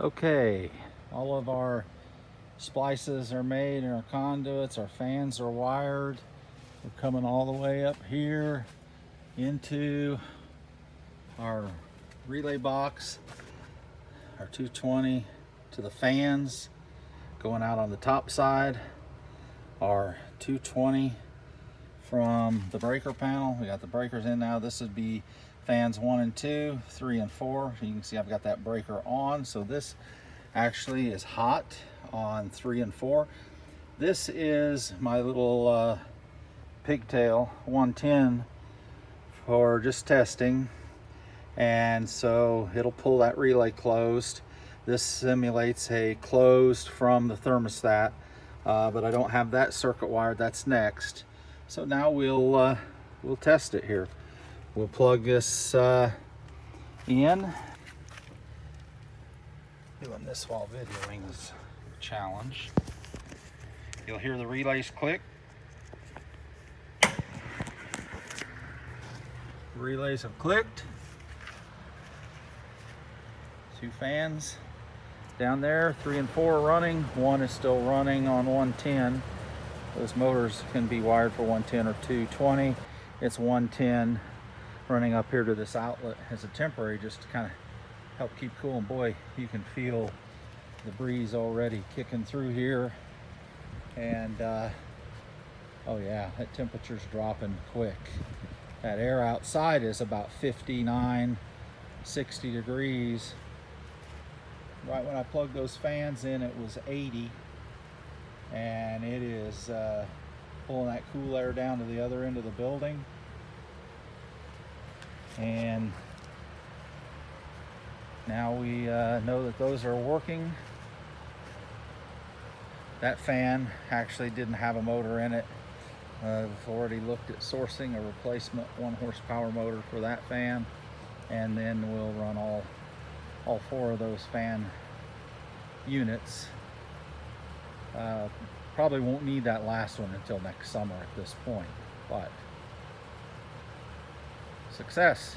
Okay, all of our splices are made and our conduits, our fans are wired. We're coming all the way up here into our relay box, our 220 to the fans going out on the top side, our 220 from the breaker panel. We got the breakers in now. This would be fans 1 and 2, 3 and 4. You can see I've got that breaker on, so this actually is hot on 3 and 4. This is my little pigtail 110 for just testing, and so it'll pull that relay closed. This simulates a closed from the thermostat, but I don't have that circuit wired. That's next. So now we'll test it here. We'll plug this in. Doing this while videoing is a challenge. You'll hear the relays click. Relays have clicked. 2 fans down there, 3 and 4 running. 1 is still running on 110. Those motors can be wired for 110 or 220. It's 110 running up here to this outlet as a temporary, just to kind of help keep cool. And boy, you can feel the breeze already kicking through here. And oh yeah, that temperature's dropping quick. That air outside is about 59, 60 degrees. Right when I plugged those fans in, it was 80. And it is pulling that cool air down to the other end of the building. And now we know that those are working. That fan actually didn't have a motor in it. I've already looked at sourcing a replacement 1 horsepower motor for that fan, and then we'll run all 4 of those fan units. Probably won't need that last one until next summer at this point, but success.